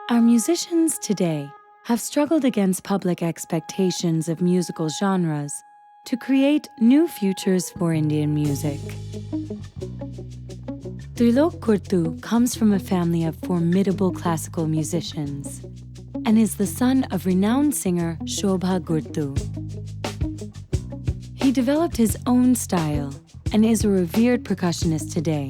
Our musicians today have struggled against public expectations of musical genres to create new futures for Indian music. Trilok Gurtu comes from a family of formidable classical musicians and is the son of renowned singer Shobha Gurtu. He developed his own style and is a revered percussionist today,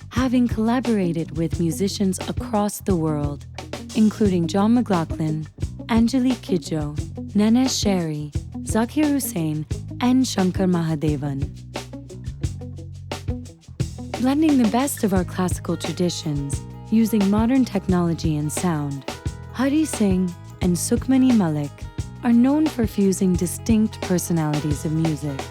having collaborated with musicians across the world, including John McLaughlin, Angelique Kidjo, Nanesh Sherry, Zakir Hussain, and Shankar Mahadevan. Blending the best of our classical traditions using modern technology and sound, Hari Singh and Sukhmani Malik are known for fusing distinct personalities of music.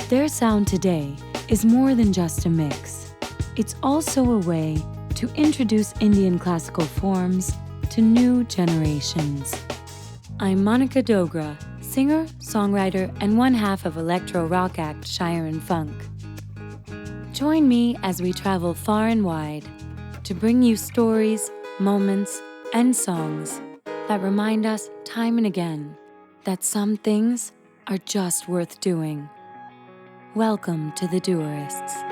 Their sound today is more than just a mix. It's also a way to introduce Indian classical forms to new generations. I'm Monica Dogra, singer, songwriter, and one half of electro rock act Shire and Funk. Join me as we travel far and wide to bring you stories, moments, and songs that remind us time and again that some things are just worth doing. Welcome to the Dewarists.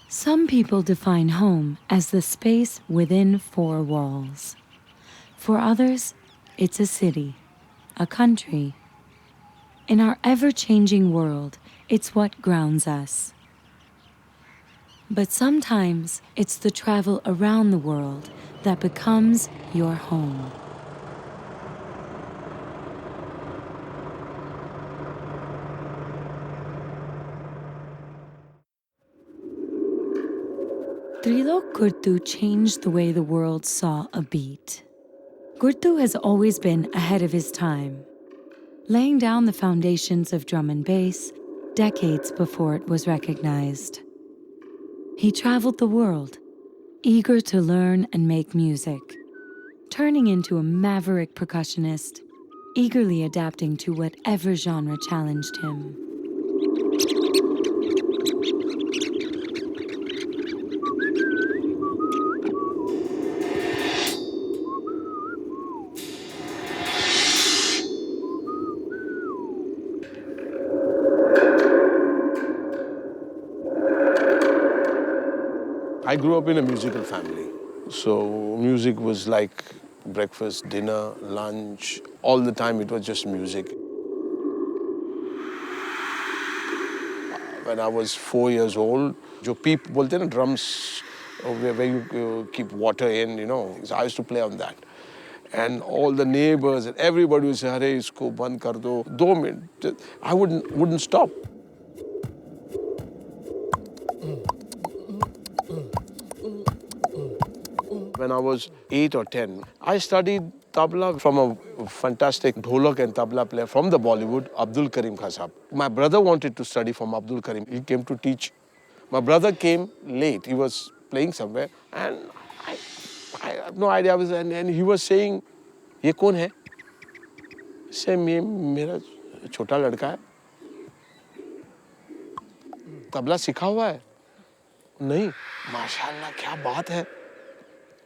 Some people define home as the space within four walls. For others, it's a city, a country. In our ever-changing world, it's what grounds us. But sometimes it's the travel around the world that becomes your home. Trilok Gurtu changed the way the world saw a beat. Gurtu has always been ahead of his time, laying down the foundations of drum and bass decades before it was recognized. He traveled the world, eager to learn and make music, turning into a maverick percussionist, eagerly adapting to whatever genre challenged him. I grew up in a musical family. So music was like breakfast, dinner, lunch. All the time it was just music. When I was 4 years old, jo peep bolte na drums, where you keep water in, So I used to play on that. And all the neighbors and everybody would say, "Arey, isko band kar do, 2 minutes." I wouldn't stop. When I was 8 or 10, I studied tabla from a fantastic dholak and tabla player from the Bollywood, Abdul Karim Khan Sahab. My brother wanted to study from Abdul Karim. He came to teach. My brother came late. He was playing somewhere, and I have no idea. And he was saying, "Ye kaun hai?" Say, "Mera chota ladka hai. Tabla sikha hua hai." "Nahi." "Mashallah, kya baat hai.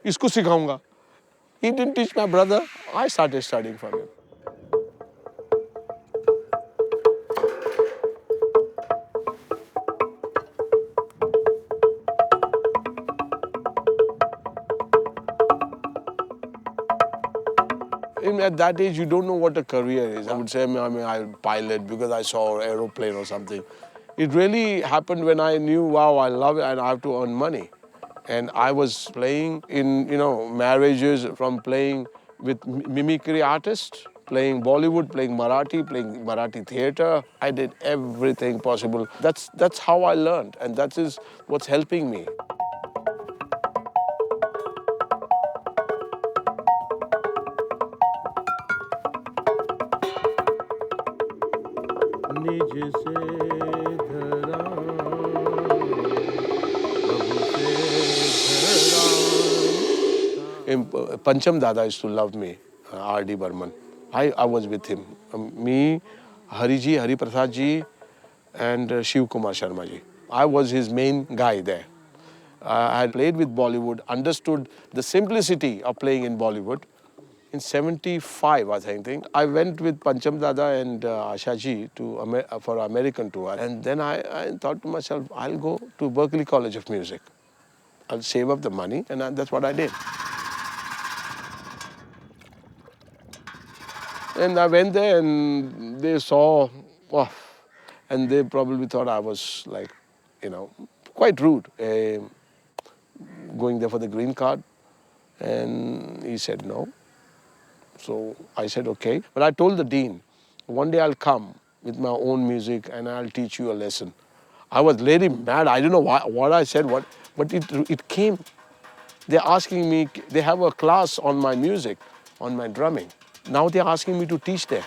Isko sikhaunga." He didn't teach my brother. I started studying from him. At that age, you don't know what a career is. I would say I'll pilot because I saw an aeroplane or something. It really happened when I knew, wow, I love it and I have to earn money. And I was playing in, marriages, from playing with mimicry artists, playing Bollywood, playing Marathi theatre. I did everything possible. That's how I learned, and that is what's helping me. Pancham Dada used to love me, R.D. Burman. I was with him. Me, Hari Prasad ji, and Shiv Kumar Sharma ji. I was his main guy there. I had played with Bollywood, understood the simplicity of playing in Bollywood. In 75, I think, I went with Pancham Dada and Asha ji for American tour. And then I thought to myself, I'll go to Berklee College of Music. I'll save up the money, and that's what I did. And I went there and they saw, wow, and they probably thought I was like, quite rude, going there for the green card. And he said no. So I said, okay. But I told the dean, one day I'll come with my own music and I'll teach you a lesson. I was really mad. I don't know what I said, but it came. They're asking me, they have a class on my music, on my drumming. Now they're asking me to teach there.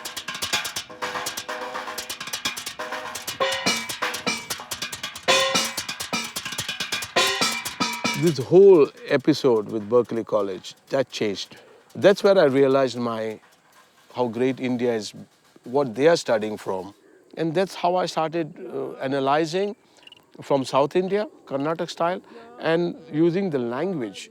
This whole episode with Berklee College, that changed. That's where I realized how great India is, what they are studying from. And that's how I started analyzing from South India, Carnatic style, and using the language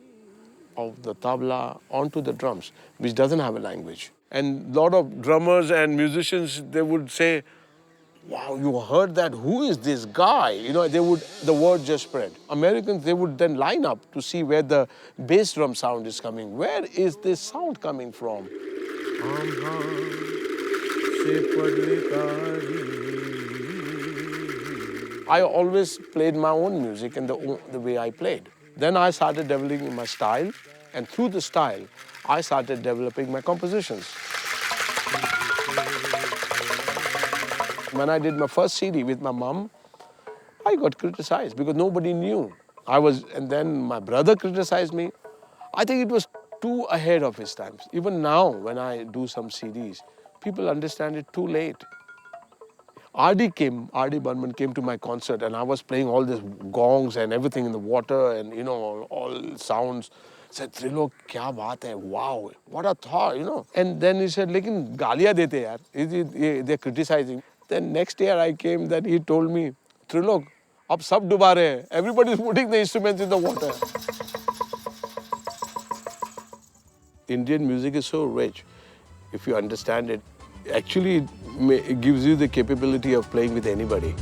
of the tabla onto the drums, which doesn't have a language. And a lot of drummers and musicians, they would say, wow, you heard that? Who is this guy? The word just spread. Americans, they would then line up to see where the bass drum sound is coming. Where is this sound coming from? I always played my own music and the way I played. Then I started developing my style, and through the style, I started developing my compositions. When I did my first CD with my mom, I got criticized because nobody knew. And then my brother criticized me. I think it was too ahead of his times. Even now, when I do some CDs, people understand it too late. R.D. Burman came to my concert, and I was playing all these gongs and everything in the water and, all sounds. Said, Trilok, kya baat hai? Wow, what a thought, And then he said, lekin gaaliyan dete yaar. They're criticizing. Then next year I came, then he told me, Trilok, ab sab duba rahe hai. Everybody is putting the instruments in the water. Indian music is so rich, if you understand it. Actually, it gives you the capability of playing with anybody.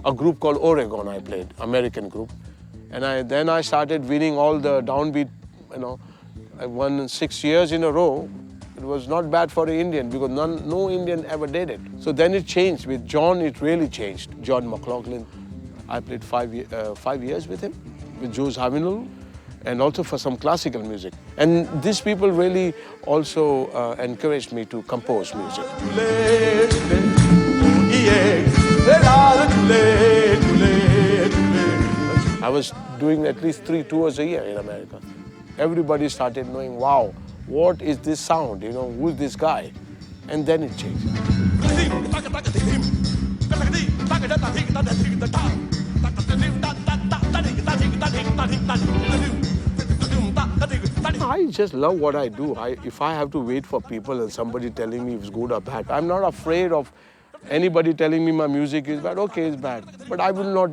A group called Oregon I played, American group. And then I started winning all the downbeat, I won 6 years in a row. It was not bad for an Indian because no Indian ever did it. So then it changed. With John, it really changed. John McLaughlin. I played 5 years with him, with Jose Havinul, and also for some classical music. And these people really also encouraged me to compose music. I was doing at least 3 tours a year in America. Everybody started knowing, wow, what is this sound? Who's this guy? And then it changed. I just love what I do. If I have to wait for people and somebody telling me it's good or bad, I'm not afraid of anybody telling me my music is bad. Okay, it's bad. But I will not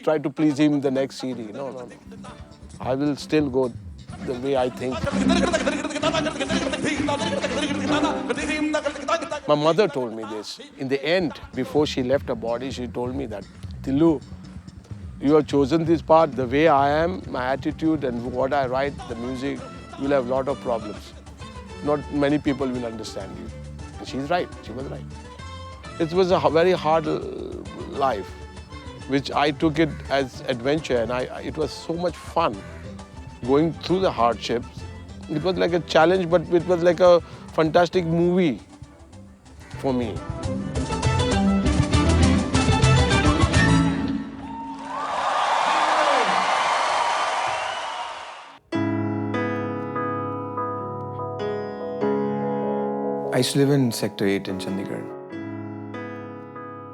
try to please him the next CD. No. I will still go the way I think. My mother told me this. In the end, before she left her body, she told me that, Tillu, you have chosen this path, the way I am, my attitude and what I write, the music, you'll have a lot of problems. not many people will understand you. And she's right, she was right. It was a very hard life, which I took it as adventure, and it was so much fun going through the hardships. It was like a challenge, but it was like a fantastic movie for me. I used to live in Sector 8 in Chandigarh.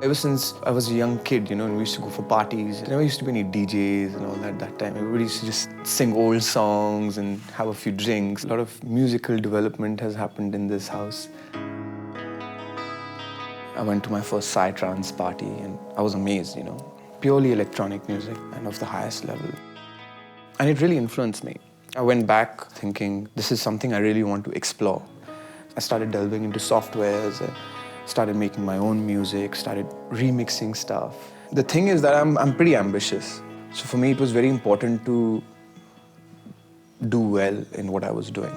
Ever since I was a young kid, and we used to go for parties. There never used to be any DJs and all that time. Everybody used to just sing old songs and have a few drinks. A lot of musical development has happened in this house. I went to my first psytrance party and I was amazed, Purely electronic music and of the highest level. And it really influenced me. I went back thinking, this is something I really want to explore. I started delving into softwares, started making my own music, started remixing stuff. The thing is that I'm pretty ambitious. So for me, it was very important to do well in what I was doing.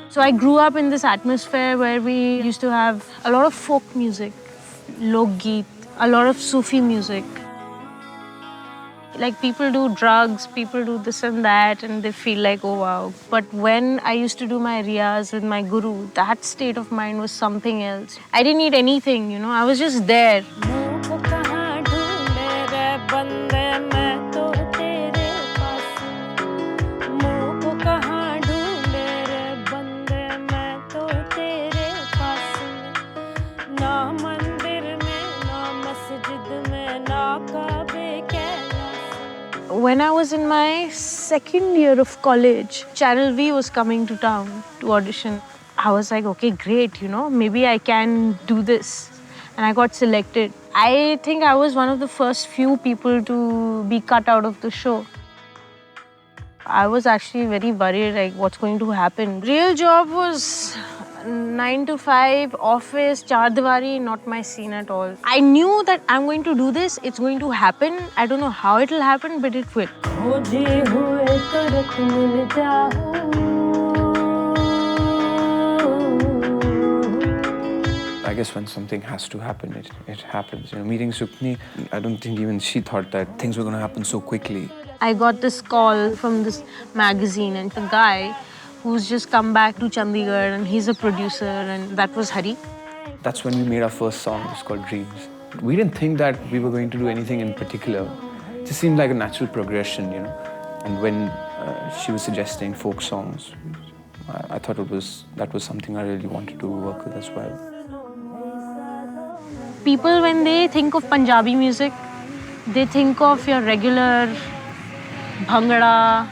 So I grew up in this atmosphere where we used to have a lot of folk music, lok geet, a lot of Sufi music. Like people do drugs, people do this and that, and they feel like, oh wow. But when I used to do my riyaz with my guru, that state of mind was something else. I didn't need anything, I was just there. When I was in my second year of college, Channel V was coming to town to audition. I was like, okay, great, maybe I can do this. And I got selected. I think I was one of the first few people to be cut out of the show. I was actually very worried, like, what's going to happen? Real job was 9 to 5, office, Dewarists, not my scene at all. I knew that I'm going to do this, it's going to happen. I don't know how it'll happen, but it will. I guess when something has to happen, it happens. Meeting Sukhmani, I don't think even she thought that things were going to happen so quickly. I got this call from this magazine, and the guy who's just come back to Chandigarh, and he's a producer, and that was Hari. That's when we made our first song. It's called Dreams. We didn't think that we were going to do anything in particular. It just seemed like a natural progression, And when she was suggesting folk songs, I thought that was something I really wanted to work with as well. People, when they think of Punjabi music, they think of your regular bhangra.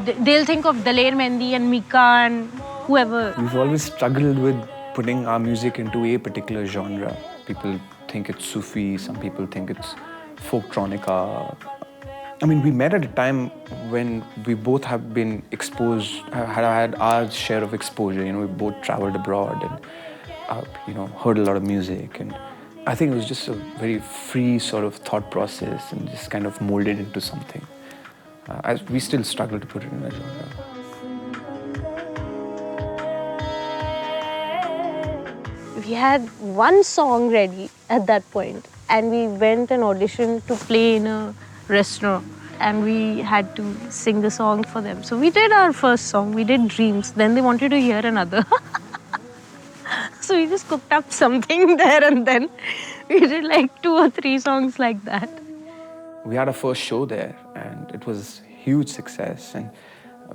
They'll think of Daler Mehndi and Mika and whoever. We've always struggled with putting our music into a particular genre. People think it's Sufi, some people think it's folktronica. I mean, we met at a time when we both have been exposed, had our share of exposure. We both traveled abroad and, heard a lot of music. And I think it was just a very free sort of thought process and just kind of molded into something. We still struggle to put it in a genre. We had one song ready at that point, and we went and auditioned to play in a restaurant, and we had to sing the song for them. So we did our first song, we did Dreams. Then they wanted to hear another. So we just cooked up something there, and then we did like 2 or 3 songs like that. We had our first show there, and it was a huge success. And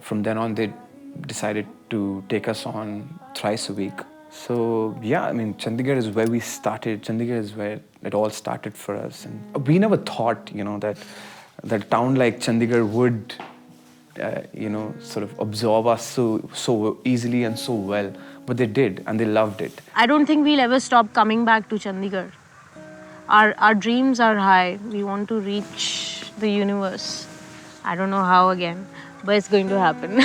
from then on, they decided to take us on thrice a week. So yeah, I mean, Chandigarh is where we started. Chandigarh is where it all started for us. And we never thought, that a town like Chandigarh would, sort of absorb us so easily and so well. But they did, and they loved it. I don't think we'll ever stop coming back to Chandigarh. Our dreams are high. We want to reach the universe. I don't know how again, but it's going to happen.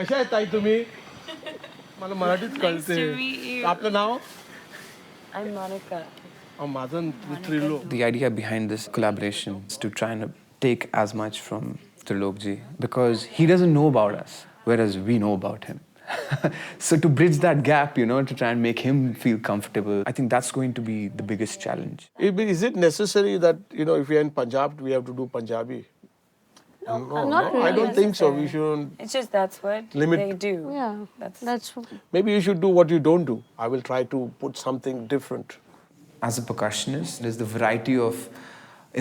कशा आहे ताई तुम्ही? मला मराठीच कळते. आपलं नाव? I'm Monica. माझं Trilok. The idea behind this collaboration is to try and take as much from Trilok ji because he doesn't know about us, whereas we know about him. So to bridge that gap, to try and make him feel comfortable, I think that's going to be the biggest challenge. Is it necessary that, if we are in Punjab, we have to do Punjabi? No, Not really I don't think so. necessary. We shouldn't It's just that's what limit. they do. Yeah, that's Maybe you should do what you don't do. I will try to put something different. As a percussionist, there's the variety of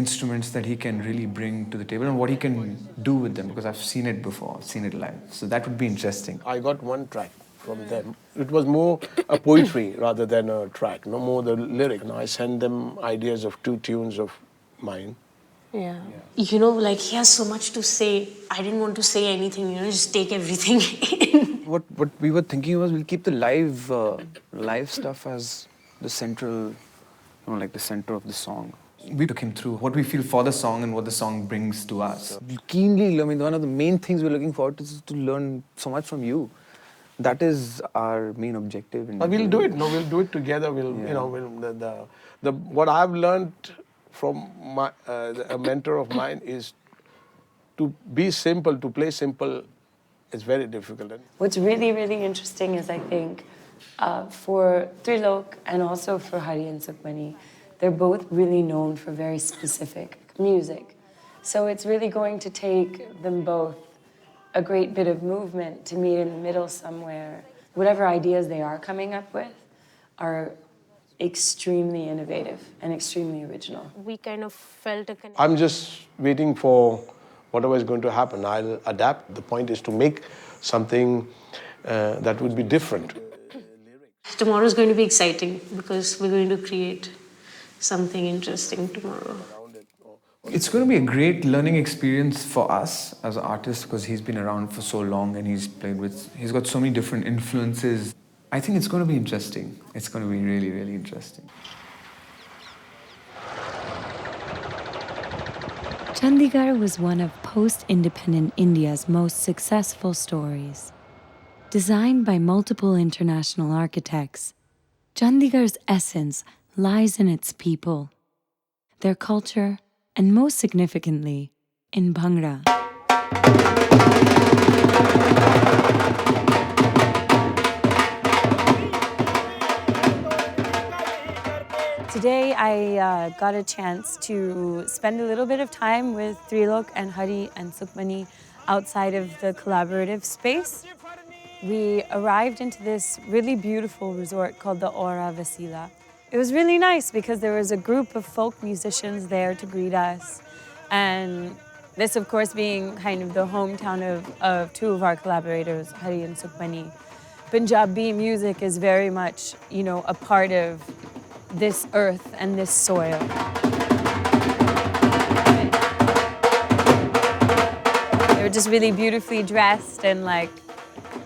instruments that he can really bring to the table and what he can do with them because I've seen it before, I've seen it live. So that would be interesting. I got one track from them. It was more a poetry rather than a track, no more the lyric. Now I send them ideas of 2 tunes of mine. yeah. Like he has so much to say. I didn't want to say anything, just take everything in. What we were thinking was we'll keep the live stuff as the central, like the center of the song. We took him through what we feel for the song and what the song brings to us. Keenly, one of the main things we're looking forward to is to learn so much from you. That is our main objective. We'll do it. No, we'll do it together. What I've learned from a mentor of mine is to be simple, to play simple. It's very difficult. What's really, really interesting is I think for Trilok and also for Hari and Sukhmani, they're both really known for very specific music. So it's really going to take them both a great bit of movement to meet in the middle somewhere. Whatever ideas they are coming up with are extremely innovative and extremely original. We kind of felt a connection. I'm just waiting for whatever is going to happen. I'll adapt. The point is to make something that would be different. Tomorrow is going to be exciting because we're going to create something interesting tomorrow. It's going to be a great learning experience for us as artists because he's been around for so long and he's got so many different influences. I think it's going to be interesting. It's going to be really, really interesting. Chandigarh was one of post-independent India's most successful stories. Designed by multiple international architects, Chandigarh's essence lies in its people, their culture, and most significantly, in Bhangra. Today I got a chance to spend a little bit of time with Trilok and Hari and Sukhmani outside of the collaborative space. We arrived into this really beautiful resort called the Aura Vasila. It was really nice because there was a group of folk musicians there to greet us. And this, of course, being kind of the hometown of 2 of our collaborators, Hari and Sukhmani. Punjabi music is very much, a part of this earth and this soil. They were just really beautifully dressed and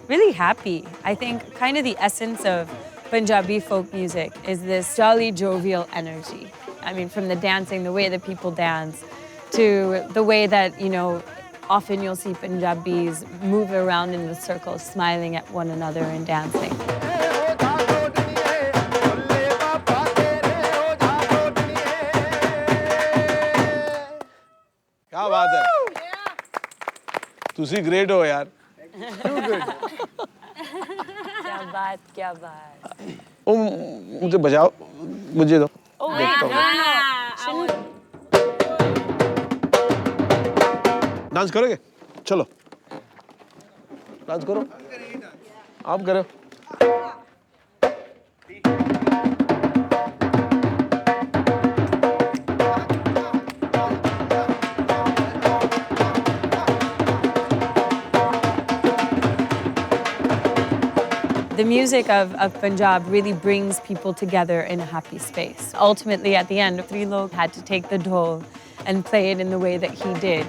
really happy. I think kind of the essence of Punjabi folk music is this jolly, jovial energy. I mean, from the dancing, the way that people dance, to the way that, often you'll see Punjabis move around in the circle, smiling at one another and dancing. क्या बात है? तुसी great हो यार. Too good. क्या बात. मुझे बजाओ, मुझे दो. देखता हूँ. डांस करोगे? चलो. डांस करो. आप करो. The music of Punjab really brings people together in a happy space. Ultimately, at the end, Trilok had to take the dhol and play it in the way that he did.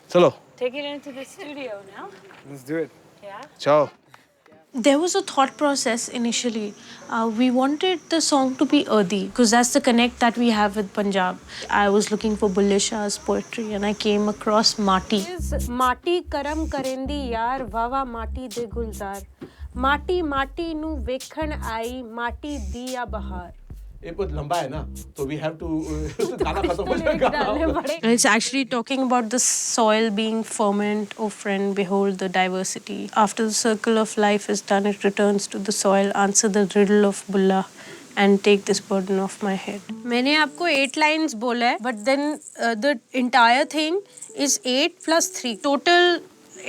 Chalo. Take it into the studio now. Let's do it. Yeah? Ciao. There was a thought process initially. We wanted the song to be earthy because that's the connect that we have with Punjab. I was looking for Bulleh Shah's poetry and I came across Maati. Maati karam karendi yaar wawa Maati de gulzar. Maati Maati nu vekhan ai Maati diya bahar. ये बहुत लंबा है ना, तो we have to गाना खत्म हो जाएगा. It's actually talking about the soil being ferment. Oh friend, behold the diversity. After the circle of life is done, it returns to the soil. Answer the riddle of Bulla and take this burden off my head. मैंने आपको 8 lines बोला है, but then the entire thing is 8 plus 3. Total,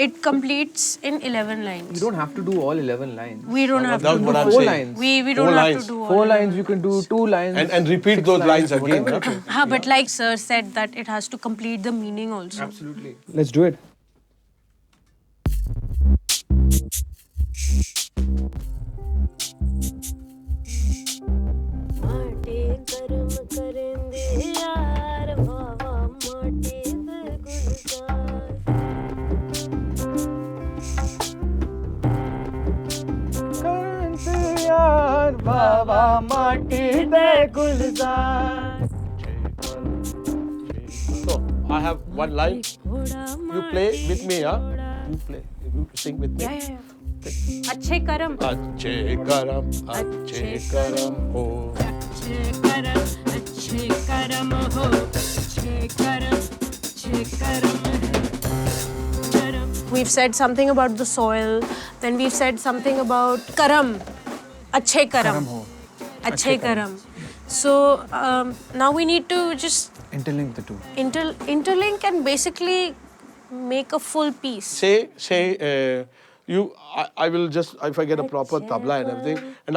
it completes in 11 lines. You don't have to do all 11 lines. We don't have to do 4 lines. We don't have to do all 4 lines, you can do 2 lines. And repeat those lines again. But like sir said that it has to complete the meaning also. Absolutely. Let's do it. So I have one line. You play with me, huh? You play. You sing with me. Yeah. अच्छे कर्म ho. अच्छे कर्म हो We've said something about the soil, then we've said something about karam, अच्छे कर्म हो, अच्छे कर्म. So now we need to just interlink the two. Interlink and basically make a full piece. Say, I will just, if I get a proper tabla and everything, and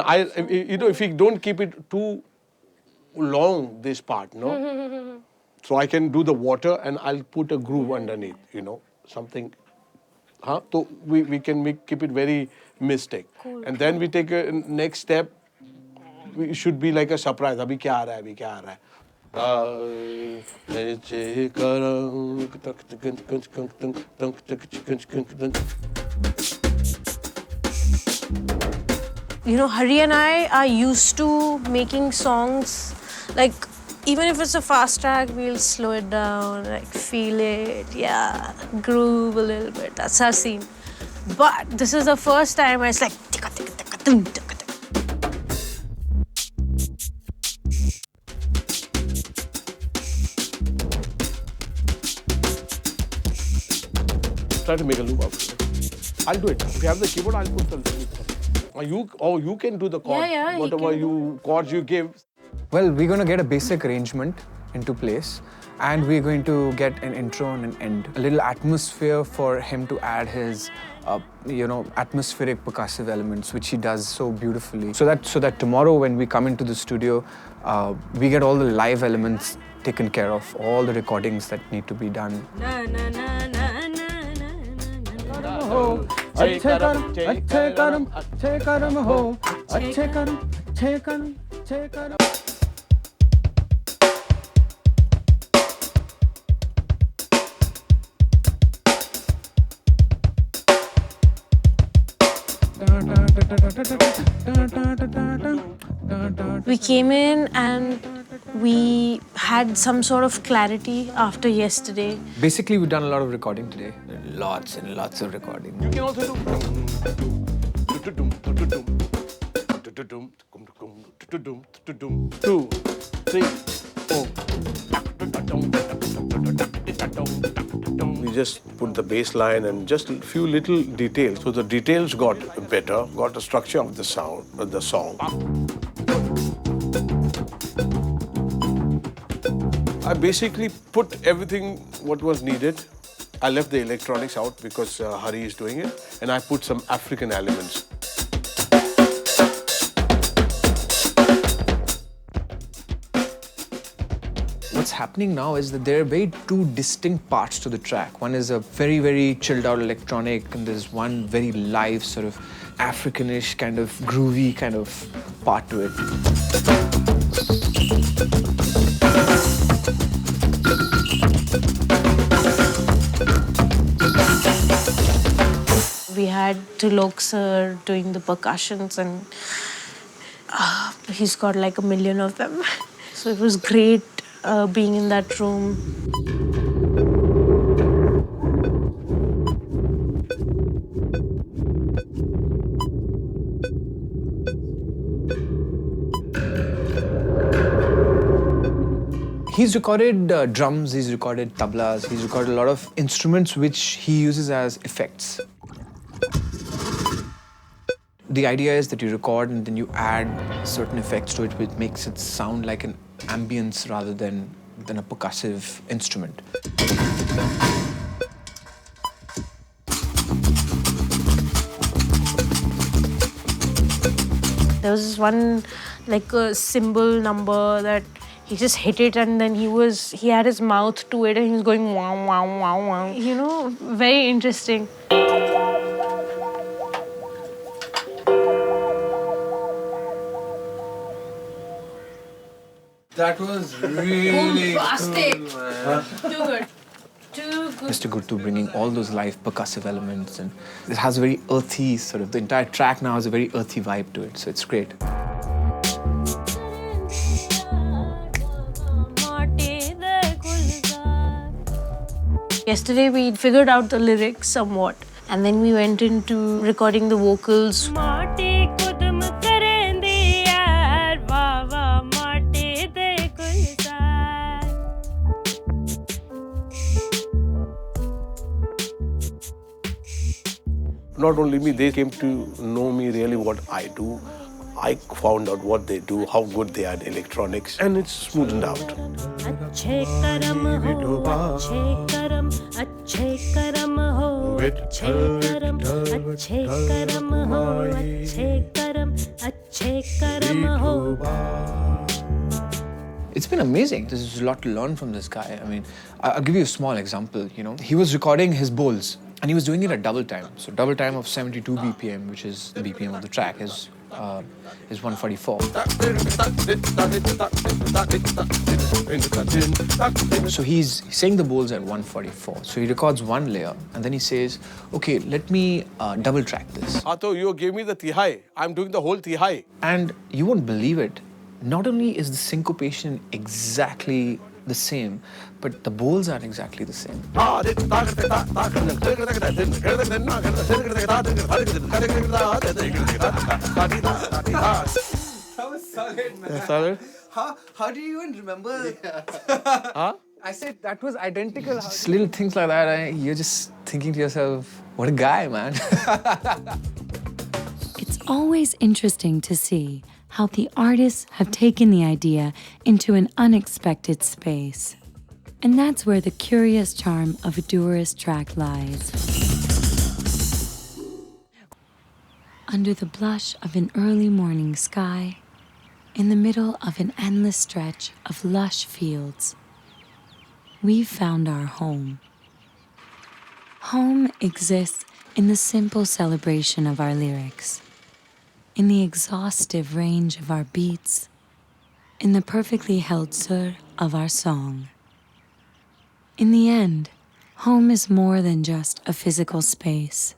if we don't keep it too long, this part, no? So I can do the water and I'll put a groove underneath, something. So we can keep it very mystic. Cool. And then we take a next step. We should be like a surprise. Abhi kya aa raha hai? Abhi kya aa raha hai? Hari and I are used to making songs, like, even if it's a fast track, we'll slow it down, like, feel it, groove a little bit. That's our scene. But this is the first time where it's like, tika, tika, tika, tum, tika, tika. Try to make a loop of it. I'll do it. If you have the keyboard, I'll put the loop. You can do the chords. Yeah, whatever chords you give. Well, we're going to get a basic arrangement into place and we're going to get an intro and an end. A little atmosphere for him to add his, atmospheric percussive elements, which he does so beautifully. So that tomorrow when we come into the studio, we get all the live elements taken care of, all the recordings that need to be done. अच्छे कर्म हो, अच्छे कर्म. We came in and we had some sort of clarity after yesterday. Basically, we've done a lot of recording today. Lots and lots of recording. You can also do 2, 3, 4. We just put the bass line and just a few little details. So the details got better, got the structure of the sound, of the song. I basically put everything what was needed. I left the electronics out because Hari is doing it, and I put some African elements. What's happening now is that there are two distinct parts to the track. One is a very, very chilled out electronic, and there's one very live, sort of Africanish, kind of groovy kind of part to it. We had Trilok sir doing the percussions, and he's got like 1,000,000 of them. So it was great being in that room. He's recorded drums, he's recorded tablas, he's recorded a lot of instruments which he uses as effects. The idea is that you record and then you add certain effects to it, which makes it sound like an ambience rather than a percussive instrument. There was this one, like a cymbal number that he just hit it, and then he had his mouth to it and he was going wow, wow, wow, wow. You know, very interesting. That was really cool, man. Too good. Too good. Mr. Gurtu bringing all those live percussive elements, and it has a very earthy sort of, the entire track now has a very earthy vibe to it, so it's great. Yesterday we figured out the lyrics somewhat, and then we went into recording the vocals. Not only me, they came to know me really what I do. I found out what they do, how good they are at electronics, and it's smoothened out. It's been amazing. There's a lot to learn from this guy. I mean, I'll give you a small example, you know. He was recording his bowls, and he was doing it at double time. So double time of 72 BPM, which is the BPM of the track, is 144. So he's saying the bowls at 144. So he records one layer, and then he says, okay, let me double track this. Ato, you gave me the tihai. I'm doing the whole tihai. And you won't believe it. Not only is the syncopation exactly the same, but the bowls are exactly the same. That was solid, man. Solid? How do you even remember? Huh? I said that was identical. Just little things like that, you're just thinking to yourself, what a guy, man. It's always interesting to see how the artists have taken the idea into an unexpected space. And that's where the curious charm of a Dewarist track lies. Under the blush of an early morning sky, in the middle of an endless stretch of lush fields, we've found our home. Home exists in the simple celebration of our lyrics, in the exhaustive range of our beats, in the perfectly held sur of our song. In the end, home is more than just a physical space.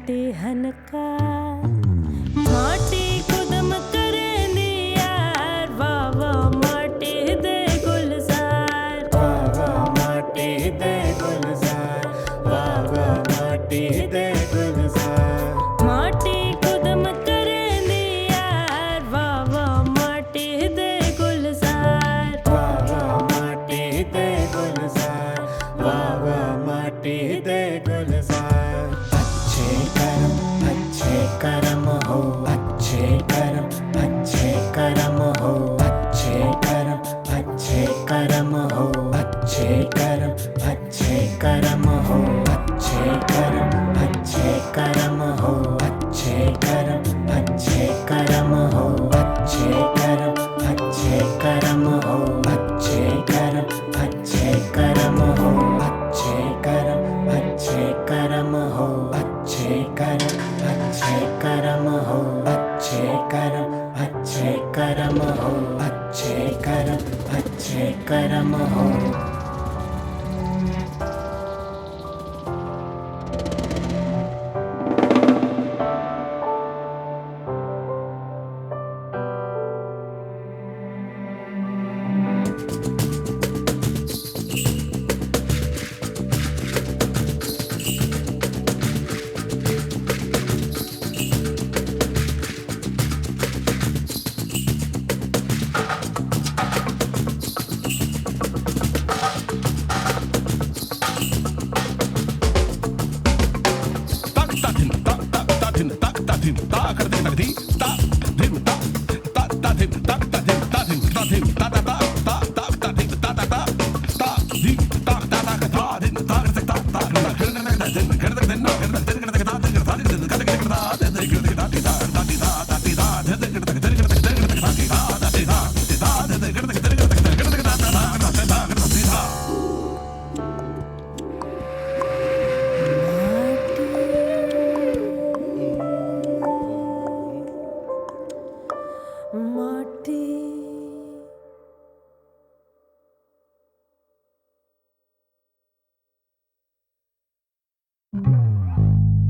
माटी हनका माटी को दम करेंदी यार वाह वाह माटी दे गुलजार वाह वाह माटी दे गुलजार वाह वाह माटी दे गुलजार माटी को दम करेंदी यार वाह वाह माटी दे गुलजार वाह वाह माटी दे गुलजार वाह वाह माटी दे गुलजार अच्छे कर्म हो अच्छे कर्म हो अच्छे कर्म हो अच्छे कर्म हो अच्छे कर्म हो अच्छे कर्म हो अच्छे कर्म हो अच्छे कर्म हो अच्छे कर्म हो अच्छे कर्म हो अच्छे कर्म हो अच्छे कर्म हो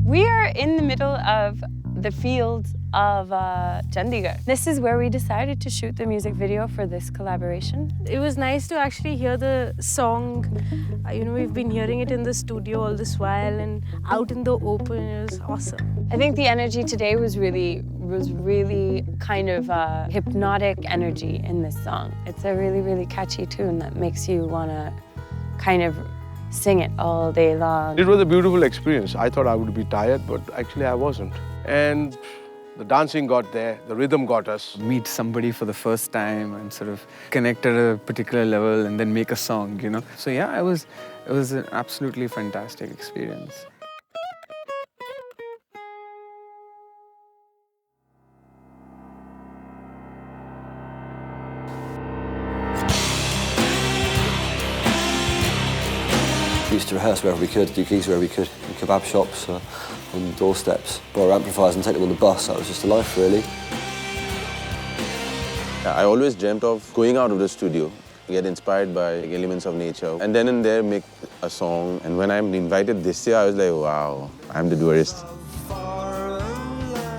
We are in the middle of the fields of Chandigarh. This is where we decided to shoot the music video for this collaboration. It was nice to actually hear the song. We've been hearing it in the studio all this while and out in the open. It was awesome. I think the energy today was really kind of hypnotic energy in this song. It's a really, really catchy tune that makes you want to kind of sing it all day long. It was a beautiful experience. I thought I would be tired, but actually I wasn't. And the dancing got there, the rhythm got us. Meet somebody for the first time and sort of connect at a particular level and then make a song, So yeah, it was an absolutely fantastic experience. We used to rehearse wherever we could, do gigs wherever we could, in kebab shops, on doorsteps, borrow amplifiers and take them on the bus. That was just a life, really. I always dreamt of going out of the studio, get inspired by elements of nature, and then and there make a song. And when I'm invited this year, I was like, wow, I'm the Dewarist.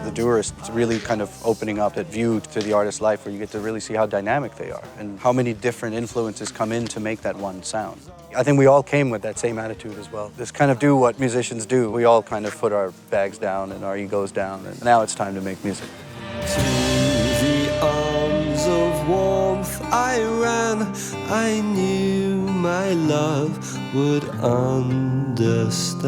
The Dewarists really kind of opening up that view to the artist's life where you get to really see how dynamic they are and how many different influences come in to make that one sound. I think we all came with that same attitude as well. Just kind of do what musicians do. We all kind of put our bags down and our egos down, and now it's time to make music. To the arms of warmth I ran. I knew my love would understand.